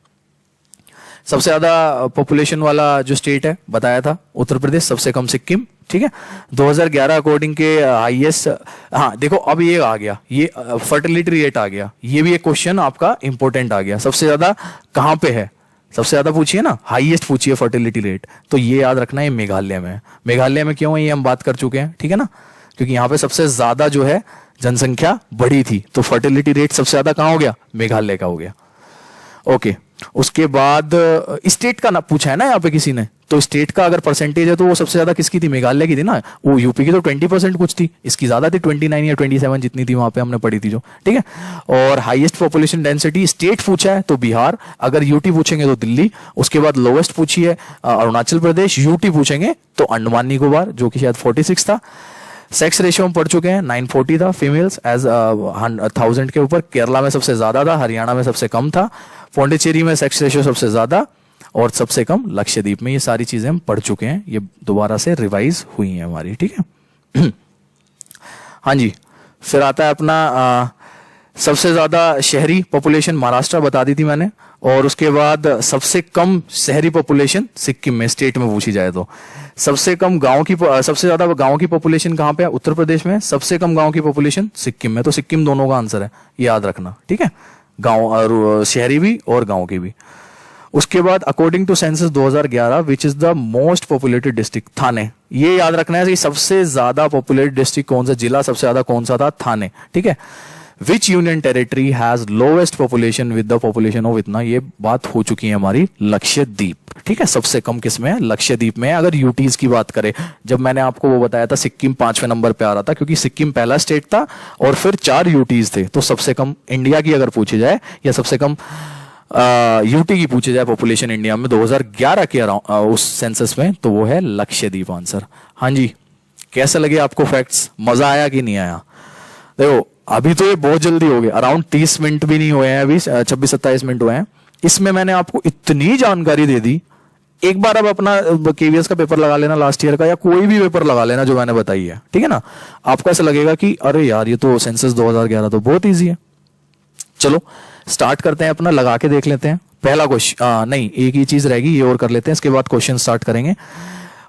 सबसे ज्यादा पॉपुलेशन वाला जो स्टेट है बताया था उत्तर प्रदेश, सबसे कम सिक्किम, ठीक है। 2011 अकॉर्डिंग के हाईएस्ट, देखो अब ये आ गया, ये फर्टिलिटी रेट आ गया, ये भी एक क्वेश्चन आपका इंपॉर्टेंट आ गया। सबसे ज्यादा कहां पे है, सबसे ज्यादा पूछिए ना, हाईएस्ट पूछिए फर्टिलिटी रेट, तो ये याद रखना है मेघालय में। मेघालय में क्यों है ये हम बात कर चुके हैं, ठीक है ना, क्योंकि यहां पे सबसे ज्यादा जो है जनसंख्या बढ़ी थी, तो फर्टिलिटी रेट सबसे ज्यादा कहां हो गया, मेघालय का हो गया। ओके, उसके बाद स्टेट का ना पूछा है ना यहाँ पे किसी ने, तो स्टेट का अगर परसेंटेज है तो वो सबसे ज्यादा किसकी थी, मेघालय की थी ना। वो यूपी की तो 20% कुछ थी, इसकी ज्यादा थी 29 या 27 जितनी थी वहां पे हमने पढ़ी थी जो, ठीक है। और हाईएस्ट पॉपुलेशन डेंसिटी स्टेट पूछा है तो बिहार, अगर यूटी पूछेंगे तो दिल्ली, उसके बाद लोवेस्ट पूछी है अरुणाचल प्रदेश, यूटी पूछेंगे तो अंडमान निकोबार जो कि शायद 46 था। सेक्स रेशियो हम पढ़ चुके हैं 940 था फीमेल्स एज 1000 के ऊपर। केरला में सबसे ज्यादा था, हरियाणा में सबसे कम था, पौंडीचेरी में सेक्स रेशियो सबसे ज्यादा और सबसे कम लक्षद्वीप में। ये सारी चीजें हम पढ़ चुके हैं, ये दोबारा से रिवाइज हुई हैं हमारी, ठीक है। हाँ जी, फिर आता है अपना सबसे ज्यादा शहरी पॉपुलेशन महाराष्ट्र बता दी थी मैंने, और उसके बाद सबसे कम शहरी पॉपुलेशन सिक्किम में, स्टेट में पूछी जाए तो। सबसे कम गांव की, सबसे ज्यादा गांव की पॉपुलेशन कहां पे है, उत्तर प्रदेश में। सबसे कम गांव की पॉपुलेशन सिक्किम में, तो सिक्किम दोनों का आंसर है, याद रखना, ठीक है। गांव और शहरी भी और गांव की भी। उसके बाद according to census 2011 which is the most populated district, Thane. ये याद रखना है कि सबसे ज्यादा पॉपुलेटेड डिस्ट्रिक्ट कौन सा, जिला सबसे ज्यादा कौन सा था, थाने, ठीक है। विच union territory has lowest population with the population of इतना, ये बात हो चुकी है हमारी, लक्षद्वीप, ठीक है। सबसे कम किसमें है, लक्षद्वीप में। अगर यूटीज की बात करें, जब मैंने आपको वो बताया था सिक्किम 5वें नंबर पे आ रहा था, क्योंकि सिक्किम पहला स्टेट था और फिर 4 यूटीज थे, तो सबसे कम इंडिया की अगर पूछी जाए या सबसे कम यूटी की पूछी जाए पॉपुलेशन इंडिया में 2011 के उस सेंसस में, तो वो है लक्षद्वीप आंसर। हाँ जी, कैसे लगे आपको फैक्ट्स, मजा आया कि नहीं आया? देखो अभी तो ये बहुत जल्दी हो गया, अराउंड 30 मिनट भी नहीं हुए हैं, अभी 26-27 मिनट हुए हैं। इसमें मैंने आपको इतनी जानकारी दे दी। एक बार अब अपना केवीएस का पेपर लगा लेना लास्ट ईयर का, या कोई भी पेपर लगा लेना जो मैंने बताई है, ठीक है ना। आपको ऐसा लगेगा कि अरे यार ये तो सेंसस 2011 तो बहुत ईजी है। चलो स्टार्ट करते हैं अपना, लगा के देख लेते हैं। पहला क्वेश्चन, नहीं एक ही चीज रहेगी, ये और कर लेते हैं, इसके बाद क्वेश्चन स्टार्ट करेंगे।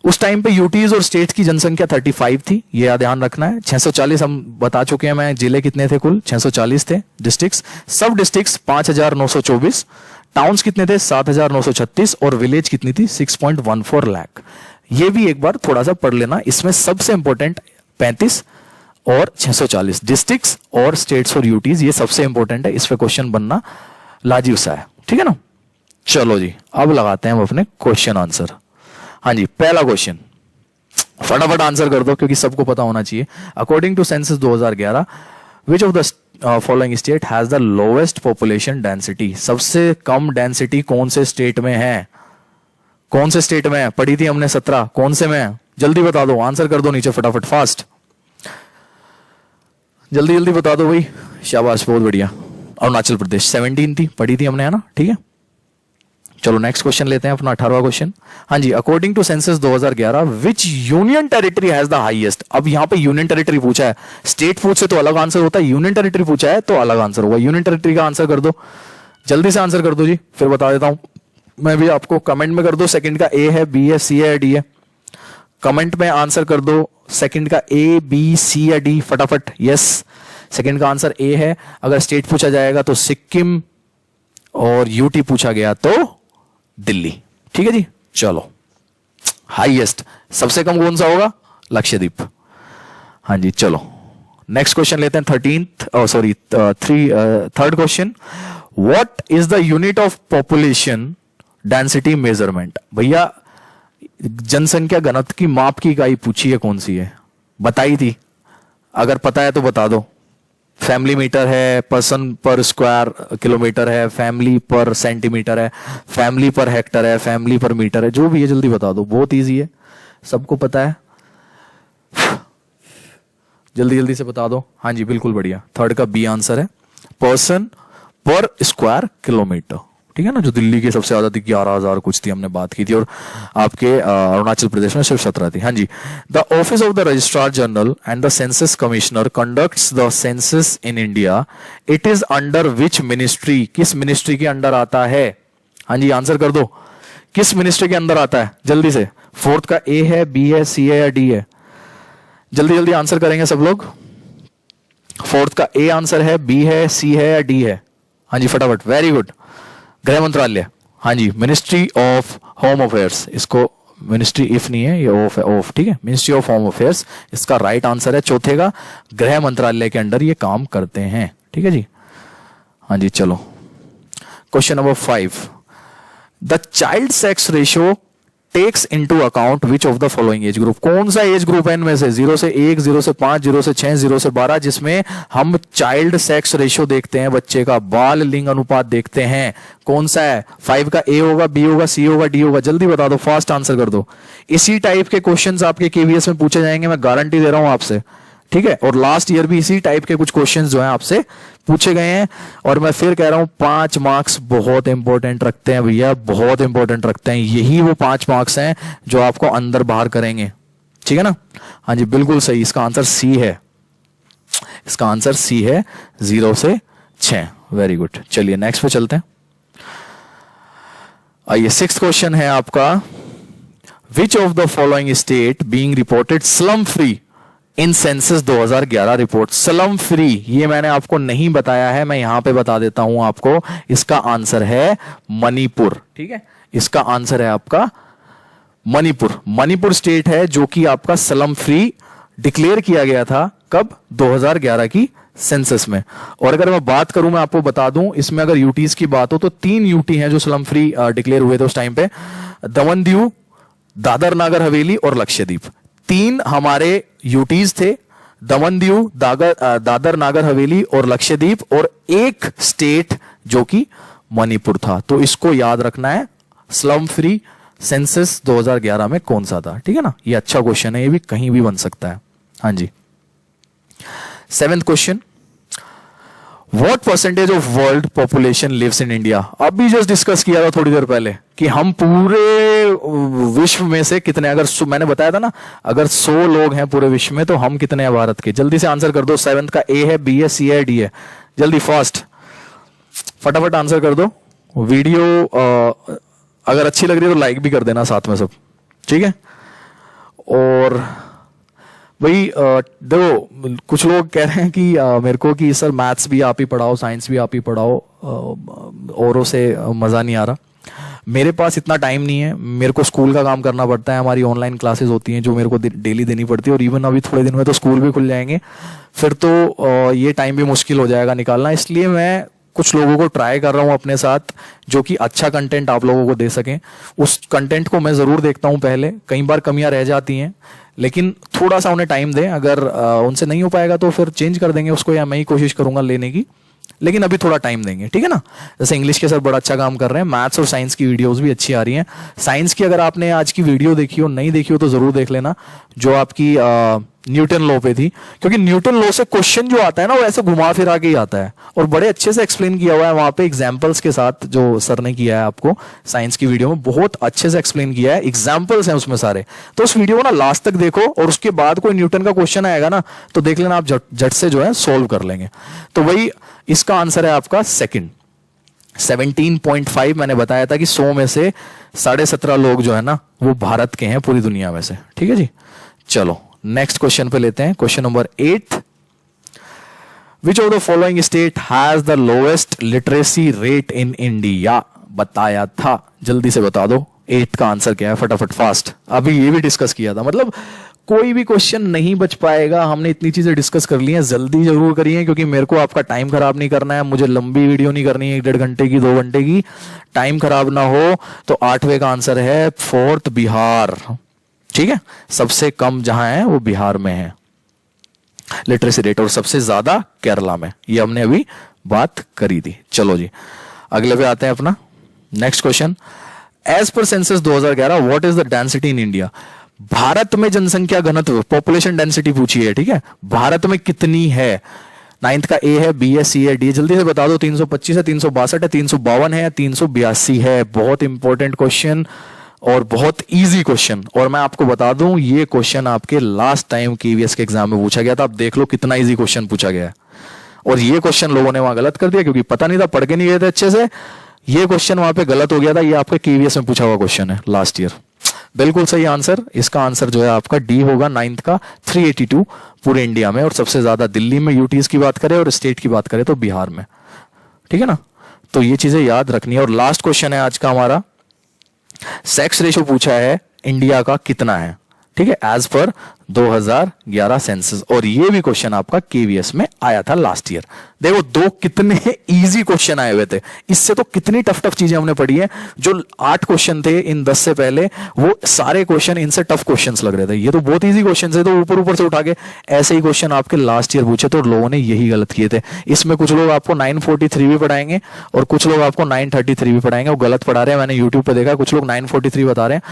उस टाइम पे यूटीज और स्टेट्स की जनसंख्या 35 थी, ये ध्यान रखना है। 640 हम बता चुके हैं, मैं जिले कितने थे कुल, 640 थे। डिस्ट्रिक्ट्स, सब डिस्ट्रिक्ट्स 5924, टाउन्स कितने थे 7936, और विलेज कितनी थी 6.14 लाख। ये भी एक बार थोड़ा सा पढ़ लेना। इसमें सबसे इंपॉर्टेंट 35 और 640 डिस्ट्रिक्ट्स और स्टेट्स और यूटीज, ये सबसे इंपॉर्टेंट है, इस पे क्वेश्चन बनना लाजिब सा है, ठीक है ना। चलो जी, अब लगाते हैं हम अपने क्वेश्चन आंसर। हाँ जी, पहला क्वेश्चन फटाफट आंसर कर दो क्योंकि सबको पता होना चाहिए। According to census 2011 which of the following state has the lowest population density, सबसे कम डेंसिटी कौन से स्टेट में है, कौन से स्टेट में है, पढ़ी थी हमने 17, कौन से में है, जल्दी बता दो, आंसर कर दो नीचे फटाफट फास्ट। जल्दी जल्दी बता दो भाई, शाबाश, बहुत बढ़िया। अरुणाचल प्रदेश 17 थी, पढ़ी थी हमने, है ना, ठीक है। चलो नेक्स्ट क्वेश्चन लेते हैं, अपना 18वां क्वेश्चन। हाँ जी, according to census 2011 which union territory has the highest. अब यहां पे यूनियन टेरिटरी पूछा है, स्टेट पूछे तो अलग आंसर होता है, यूनियन टेरिटरी पूछा है तो अलग आंसर होगा। यूनियन टेरिटरी का आंसर कर दो, जल्दी से आंसर कर दो जी, फिर बता देता हूं मैं भी आपको। कमेंट में कर दो सेकंड का ए है, बी है, सी है, डी है। कमेंट में आंसर कर दो सेकंड का ए, बी, सी या डी, फटाफट। यस, सेकंड का आंसर ए है। अगर स्टेट पूछा जाएगा तो सिक्किम, और यूटी पूछा गया तो दिल्ली। ठीक है जी, चलो। हाईएस्ट सबसे कम कौन सा होगा? लक्षद्वीप। हाँ जी, चलो नेक्स्ट क्वेश्चन लेते हैं। Third question, what is the unit of population density measurement. भैया जनसंख्या घनत्व की माप की इकाई पूछी है, कौन सी है? बताई थी, अगर पता है तो बता दो। फैमिली मीटर है, पर्सन पर स्क्वायर किलोमीटर है, फैमिली पर सेंटीमीटर है, फैमिली पर हेक्टर है, फैमिली पर मीटर है, जो भी है जल्दी बता दो, बहुत इजी है, सबको पता है, जल्दी जल्दी से बता दो। हाँ जी, बिल्कुल बढ़िया, थर्ड का बी आंसर है, पर्सन पर स्क्वायर किलोमीटर। ठीक है ना, जो दिल्ली की सबसे ज्यादा थी 11,000 कुछ थी, हमने बात की थी, और आपके अरुणाचल प्रदेश में सिर्फ 17 थी। हाँ जी, the office of the registrar general and the census commissioner conducts the census in India, it is under which ministry. किस मिनिस्ट्री के अंडर आता है? हाँ जी, आंसर कर दो, किस मिनिस्ट्री के अंदर आता है, जल्दी से। फोर्थ का ए है, बी है, सी है या डी है? जल्दी जल्दी आंसर करेंगे सब लोग। फोर्थ का ए आंसर है, बी है, सी है या डी है? हाँ जी, फटाफट, वेरी गुड, गृह मंत्रालय। हाँ जी, मिनिस्ट्री ऑफ होम अफेयर्स, इसको मिनिस्ट्री इफ नहीं है, ये ऑफ, ठीक है, मिनिस्ट्री ऑफ होम अफेयर्स इसका राइट आंसर है। चौथे का गृह मंत्रालय के अंडर ये काम करते हैं। ठीक है जी, हाँ जी, चलो question number 5, the child sex ratio takes into account which of the following age group. कौन सा एज ग्रुप है इनमें से? 0 से 1, 0 से 5, 0 से 6, 0 से 12, जिसमें हम चाइल्ड सेक्स रेशियो देखते हैं, बच्चे का बाल लिंग अनुपात देखते हैं, कौन सा है? 5 का ए होगा, बी होगा, सी होगा, डी होगा? जल्दी बता दो, फास्ट आंसर कर दो। इसी टाइप के क्वेश्चंस आपके केवीएस में पूछे जाएंगे, मैं गारंटी दे रहा हूं आपसे। ठीक है, और लास्ट ईयर भी इसी टाइप के कुछ क्वेश्चंस जो हैं आपसे पूछे गए हैं, और मैं फिर कह रहा हूं 5 मार्क्स बहुत इंपॉर्टेंट रखते हैं भैया, बहुत इंपॉर्टेंट रखते हैं। यही वो 5 मार्क्स हैं जो आपको अंदर बाहर करेंगे। ठीक है ना, हाँ जी, बिल्कुल सही, इसका आंसर सी है, इसका आंसर सी है, 0 से 6। वेरी गुड, चलिए नेक्स्ट पे चलते हैं। आइए, 6th क्वेश्चन है आपका, विच of the following state being reported slum free in census 2011 report. Slum free ये मैंने आपको नहीं बताया है, मैं यहां पे बता देता हूं आपको, इसका आंसर है मणिपुर। ठीक है, इसका आंसर है आपका मणिपुर। मणिपुर स्टेट है जो कि आपका स्लम फ्री डिक्लेयर किया गया था, कब? 2011 की सेंसस में। और अगर मैं बात करूं, मैं आपको बता दूं, इसमें अगर यूटीज की बात हो तो 3 यूटी हैं जो स्लम फ्री डिक्लेयर हुए थे उस टाइम पे, दमन दीव, दादर नागर हवेली और लक्षद्वीप। 3 हमारे यूटीज थे, दमन दीव, दादर नागर हवेली और लक्षद्वीप, और एक स्टेट जो कि मणिपुर था। तो इसको याद रखना है, स्लम फ्री सेंसस 2011 में कौन सा था। ठीक है ना, ये अच्छा क्वेश्चन है, ये भी कहीं भी बन सकता है। हाँ जी, 7th question, what percentage of world population lives in India. अभी जस्ट डिस्कस किया था थोड़ी देर पहले कि हम पूरे विश्व में से कितने, अगर मैंने बताया था ना, अगर 100 लोग हैं पूरे विश्व में तो हम कितने हैं भारत के? जल्दी से आंसर कर दो। 7th का ए है, बी है, सी है, डी है? जल्दी फास्ट, फटाफट आंसर कर दो। वीडियो अगर अच्छी लग रही है तो लाइक भी कर देना साथ में सब, ठीक है। और भाई देखो, कुछ लोग कह रहे हैं कि मेरे को कि सर मैथ्स भी आप ही पढ़ाओ, साइंस भी आप ही पढ़ाओ, औरों से मज़ा नहीं आ रहा। मेरे पास इतना टाइम नहीं है, मेरे को स्कूल का काम करना पड़ता है, हमारी ऑनलाइन क्लासेस होती हैं जो मेरे को डेली देनी पड़ती है, और इवन अभी थोड़े दिन में तो स्कूल भी खुल जाएंगे, फिर तो ये टाइम भी मुश्किल हो जाएगा निकालना। इसलिए मैं कुछ लोगों को ट्राई कर रहा हूं अपने साथ जो कि अच्छा कंटेंट आप लोगों को दे सकें। उस कंटेंट को मैं ज़रूर देखता हूं पहले, कई बार कमियां रह जाती हैं, लेकिन थोड़ा सा उन्हें टाइम दें। अगर उनसे नहीं हो पाएगा तो फिर चेंज कर देंगे उसको, या मैं ही कोशिश करूंगा लेने की, लेकिन अभी थोड़ा टाइम देंगे, ठीक है ना। जैसे इंग्लिश के सर बड़ा अच्छा काम कर रहे हैं, मैथ्स और साइंस की वीडियोस भी अच्छी आ रही हैं। साइंस की अगर आपने आज की वीडियो देखी हो, नहीं देखी हो तो ज़रूर देख लेना। जो आपकी न्यूटन लॉ पे थी, क्योंकि न्यूटन लॉ से क्वेश्चन जो आता है ना वो ऐसे घुमा फिरा के ही आता है, और बड़े अच्छे से एक्सप्लेन किया हुआ है वहां पे एग्जांपल्स के साथ, जो सर ने किया है आपको साइंस की वीडियो में बहुत अच्छे से एक्सप्लेन किया है, एग्जांपल्स हैं उसमें सारे। तो उस वीडियो को ना लास्ट तक देखो, और उसके बाद कोई न्यूटन का क्वेश्चन आएगा ना तो देख लेना, आप झट से जो है सोल्व कर लेंगे। तो वही इसका आंसर है आपका सेकंड। 17.5 मैंने बताया था कि 100 में से 17.5 लोग जो है ना वो भारत के हैं पूरी दुनिया में से। ठीक है जी, चलो नेक्स्ट क्वेश्चन पे लेते हैं। Question number 8, which of the following state has the lowest literacy rate in India? बताया था, जल्दी से बता दो 8 का आंसर क्या है, फटाफट फास्ट। अभी ये भी डिस्कस किया था, मतलब कोई भी क्वेश्चन नहीं बच पाएगा, हमने इतनी चीजें डिस्कस कर ली हैं। जल्दी जरूर करिए, क्योंकि मेरे को आपका टाइम खराब नहीं करना है, मुझे लंबी वीडियो नहीं करनी है 1-1.5 घंटे की, 2 घंटे की, टाइम खराब ना हो। तो 8वें का आंसर है 4th बिहार। ठीक है, सबसे कम जहां है वो बिहार में है लिटरेसी रेट, और सबसे ज्यादा केरला में। ये हमने अभी बात करी थी। चलो जी अगले पे आते हैं अपना next question. As per census 2011 what is the density in India? Bharat में जनसंख्या घनत्व, पॉपुलेशन डेंसिटी पूछी है। ठीक है, भारत में कितनी है? 9th का ए है, बी है, सी है, डी। जल्दी से बता दो, 325 है, 362 है, 352 है, 382 है। बहुत इंपॉर्टेंट क्वेश्चन और बहुत इजी क्वेश्चन, और मैं आपको बता दूं ये क्वेश्चन आपके लास्ट टाइम केवीएस के एग्जाम में पूछा गया था। आप देख लो कितना इजी क्वेश्चन पूछा गया है, और ये क्वेश्चन लोगों ने वहां गलत कर दिया क्योंकि पता नहीं था, पढ़ के नहीं गए थे अच्छे से। ये क्वेश्चन वहां पे गलत हो गया था, ये आपके केवीएस में पूछा हुआ क्वेश्चन है लास्ट ईयर। बिल्कुल सही आंसर, इसका आंसर जो है आपका डी होगा 9th का 382 पूरे इंडिया में, और सबसे ज्यादा दिल्ली में यूटीज की बात करें और स्टेट की बात करें तो बिहार में। ठीक है ना, तो ये चीजें याद रखनी है। और लास्ट क्वेश्चन है आज का हमारा, सेक्स रेशो पूछा है इंडिया का कितना है? ठीक है, एज पर 2011 सेंसस, और ये भी क्वेश्चन आपका केवीएस में आया था लास्ट ईयर। देखो दो कितने इजी क्वेश्चन आए हुए थे, इससे तो कितनी टफ टफ चीजें हमने पढ़ी है। जो 8 क्वेश्चन थे इन 10 से पहले, वो सारे क्वेश्चन इनसे टफ क्वेश्चंस लग रहे थे। ये तो बहुत इजी क्वेश्चन थे, तो ऊपर ऊपर से उठा के ऐसे ही क्वेश्चन आपके लास्ट ईयर पूछे, तो लोगों ने यही गलत किए थे। इसमें कुछ लोग आपको 943 भी पढ़ाएंगे और कुछ लोग आपको 933 भी पढ़ाएंगे, वो गलत पढ़ा रहे हैं। मैंने यूट्यूब पे देखा, कुछ लोग 943 बता रहे हैं,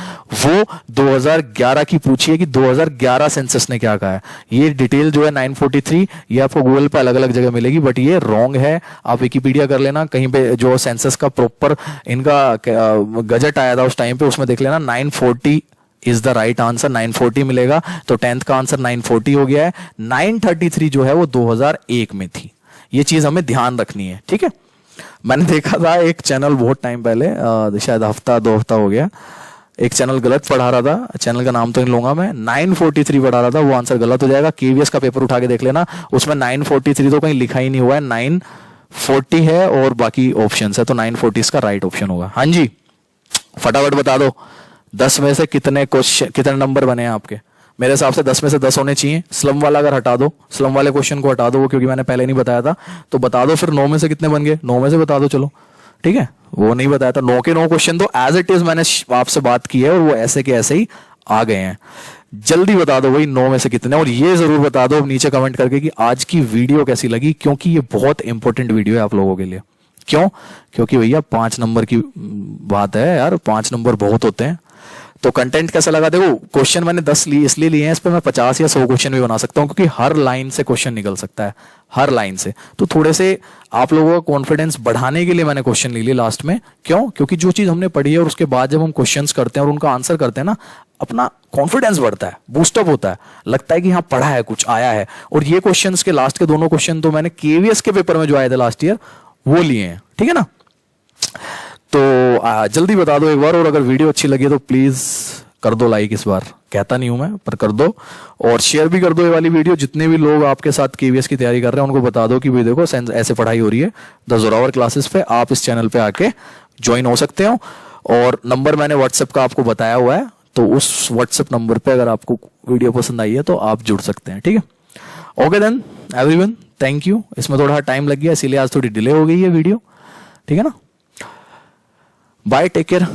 वो 2011 की पूछी है कि 2011 सेंसस ने क्या कहा है। ये डिटेल जो है 943, ये आपको गूगल पे अलग अलग जगह मिलेगी, बट ये रॉन्ग है। आप विकिपीडिया कर लेना, कहीं पे जो सेंसस का प्रॉपर इनका गजट आया था उस टाइम पे, उसमें देख लेना 940 इज द राइट आंसर, 940 मिलेगा। तो 10th का आंसर 940 हो गया है। 933 जो है वो 2001 में थी। ये चीज हमें ध्यान रखनी है। ठीक है, मैंने देखा था एक चैनल बहुत टाइम पहले, शायद हफ्ता 2 हफ्ता हो गया, एक चैनल गलत पढ़ा रहा था, चैनल का नाम तो नहीं लूंगा मैं, 943 पढ़ा रहा था, वो आंसर गलत हो जाएगा। केवीएस का पेपर उठा के देख लेना, उसमें 943 तो कहीं लिखा ही नहीं हुआ है, 940 है और बाकी ऑप्शन है, तो 940 इसका राइट ऑप्शन होगा। हाँ जी, फटाफट बता दो 10 में से कितने क्वेश्चन, कितने नंबर बने हैं आपके? मेरे हिसाब से 10 में से 10 होने चाहिए। स्लम वाला अगर हटा दो, स्लम वाले क्वेश्चन को हटा दो, वो क्योंकि मैंने पहले नहीं बताया था, तो बता दो फिर 9 में से कितने बन गए, 9 में से बता दो। चलो ठीक है, वो नहीं बताया था, 9 के 9 क्वेश्चन तो एज इट इज मैंने आपसे बात की है, और वो ऐसे के ऐसे ही आ गए हैं। जल्दी बता दो भाई 9 में से कितने, और ये जरूर बता दो नीचे कमेंट करके कि आज की वीडियो कैसी लगी, क्योंकि ये बहुत इंपॉर्टेंट वीडियो है आप लोगों के लिए। क्यों? क्योंकि भैया 5 नंबर की बात है यार, 5 नंबर बहुत होते हैं। तो कंटेंट कैसा लगा? देखो क्वेश्चन मैंने 10 लिए इसलिए लिए हैं, इस पे मैं 50 या 100 क्वेश्चन भी बना सकता हूं, क्योंकि हर लाइन से क्वेश्चन निकल सकता है, हर लाइन से। तो थोड़े से आप लोगों का कॉन्फिडेंस बढ़ाने के लिए मैंने क्वेश्चन ले लिए लास्ट में। क्यों? क्योंकि जो चीज हमने पढ़ी है और उसके बाद जब हम क्वेश्चंस करते हैं और उनका आंसर करते हैं ना, अपना कॉन्फिडेंस बढ़ता है, बूस्टअप होता है, लगता है कि हाँ पढ़ा है, कुछ आया है। और ये क्वेश्चंस के लास्ट के दोनों क्वेश्चन तो मैंने केवीएस के पेपर में जो आए थे लास्ट ईयर वो लिए हैं। ठीक है ना, तो जल्दी बता दो एक बार, और अगर वीडियो अच्छी लगी तो प्लीज कर दो लाइक। इस बार कहता नहीं हूं मैं, पर कर दो, और शेयर भी कर दो ये वाली वीडियो। जितने भी लोग आपके साथ केवीएस की तैयारी कर रहे हैं उनको बता दो कि भाई देखो ऐसे पढ़ाई हो रही है द जोरावर क्लासेस पे, आप इस चैनल पे आके ज्वाइन हो सकते हो। और नंबर मैंने व्हाट्सएप का आपको बताया हुआ है, तो उस व्हाट्सएप नंबर पे अगर आपको वीडियो पसंद आई है तो आप जुड़ सकते हैं। ठीक है, okay then everyone, thank you. इसमें थोड़ा टाइम लग गया, इसीलिए आज थोड़ी डिले हो गई है वीडियो। ठीक है ना, बाय, टेक केयर।